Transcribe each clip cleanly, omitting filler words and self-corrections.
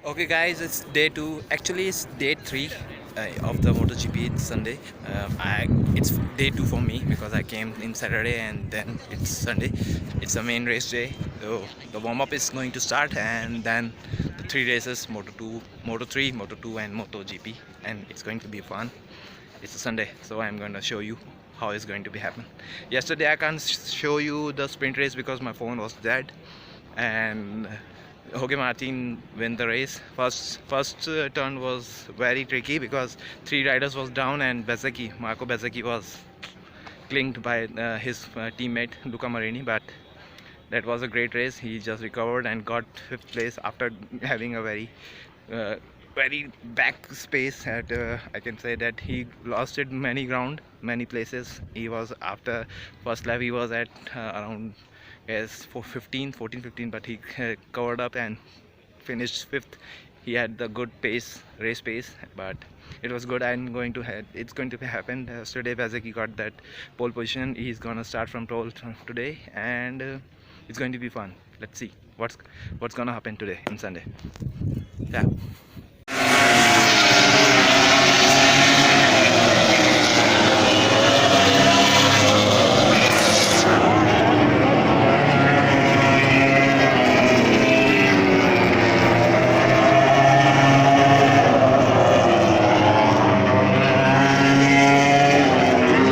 Okay, guys, it's day two. Actually, it's day three of the MotoGP. It's Sunday. It's day two for me because I came in Saturday and then it's Sunday. It's the main race day. So the warm up is going to start, and then the three races: Moto2, Moto3, Moto2, and MotoGP. And it's going to be fun. It's a Sunday, so I'm going to show you how it's going to be happen. Yesterday, I can't show you the sprint race because my phone was dead, and Jorge Martin win the race. First turn was very tricky because three riders was down and Marco Bezzecchi was clinged by his teammate Luca Marini, but that was a great race. He just recovered and got fifth place after having a very back space at I can say that he lost it many places. He was after first lap he was at around yes for 14 15, but he covered up and finished fifth. He had the good race pace, but it was good. It's going to happen. Yesterday Bezzecchi got that pole position. He's gonna start from pole today, and it's going to be fun. Let's see what's gonna happen today on Sunday. Yeah.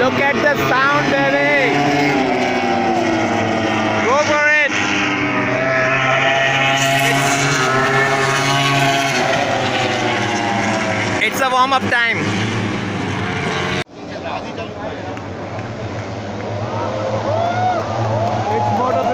Look at the sound, baby! Go for it! It's a warm-up time. It's Moto3.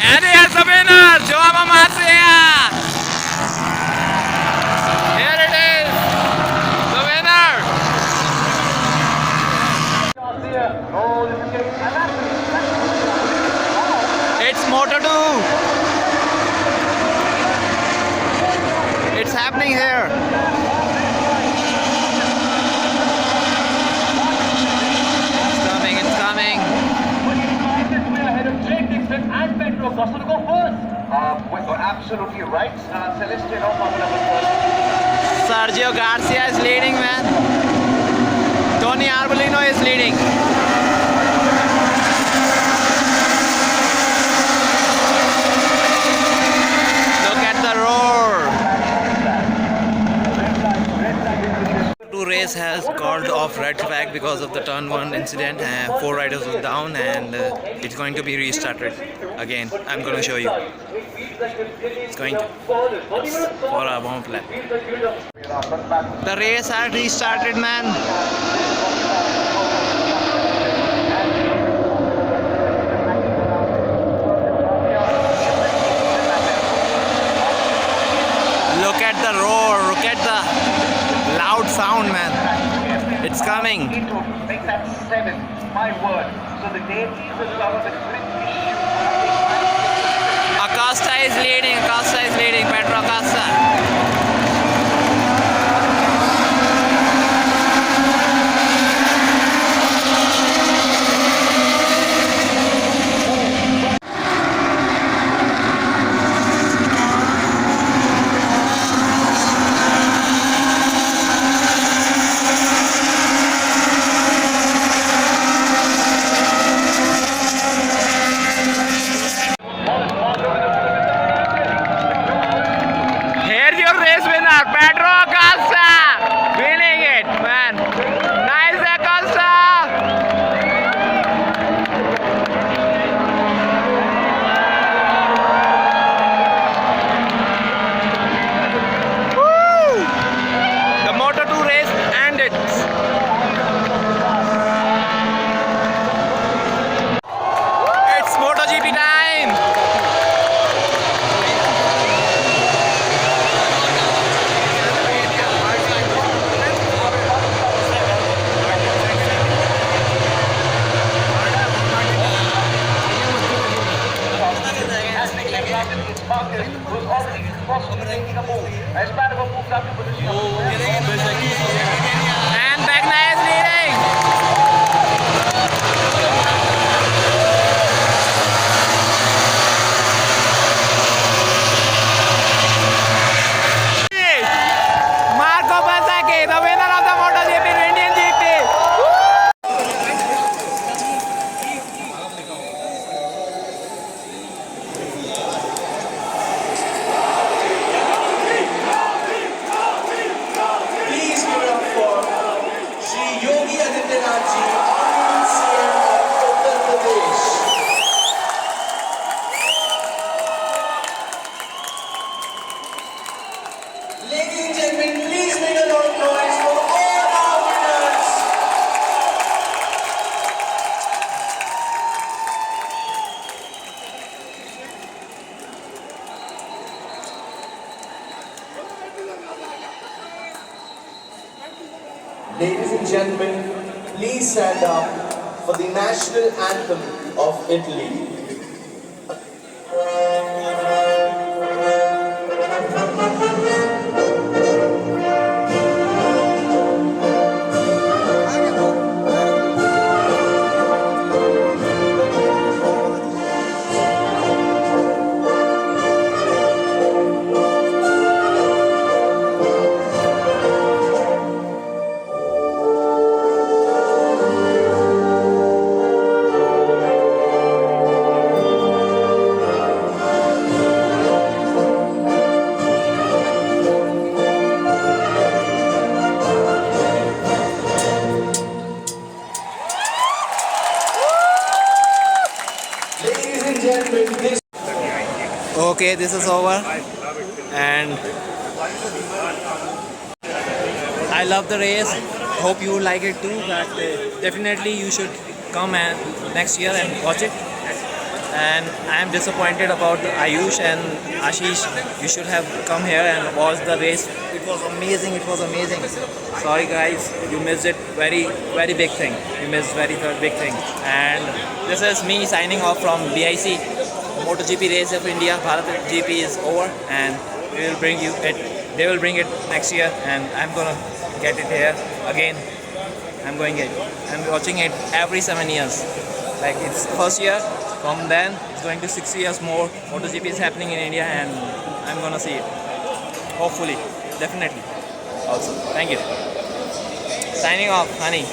And here's the winner, Joao Marcia. Here it is, the winner. It's Moto2. It's happening here. It's coming. And Pedro Costa to go first. Absolutely right. Celestino coming up first. Sergio Garcia is leading, man. Tony Arbolino is leading. Look at the roar. Race has called off red flag because of the turn 1 incident. 4 riders were down, and it's going to be restarted again. I'm going to show you. It's for a warm-up lap. The race has restarted, man. Look at the roar. Look at the loud sound, man. It's coming. Make that 7, my word. So the deities as well as the Acosta is leading, Pedro Acosta. Ji, Honorable CM of Uttar Pradesh. Ladies and gentlemen, please make a lot of noise for all our winners. Ladies and gentlemen, please stand up for the national anthem of Italy. Ladies and gentlemen, this Okay, this is over, and I love the race. Hope you like it too. But definitely you should come and next year and watch it. And I am disappointed about Ayush and Ashish. You should have come here and watched the race. It was amazing. It was amazing. Sorry guys, you missed it. Very big thing. You missed very big thing. And this is me signing off from BIC. MotoGP race of India. Bharatgp is over, and we will bring you it. They will bring it next year, and I'm gonna get it here again. I'm watching it every 7 years. Like it's first year. From then, it's going to 6 years more. MotoGP is happening in India, and I'm gonna see it. Hopefully, definitely. Also, thank you. Signing off, HuNNy.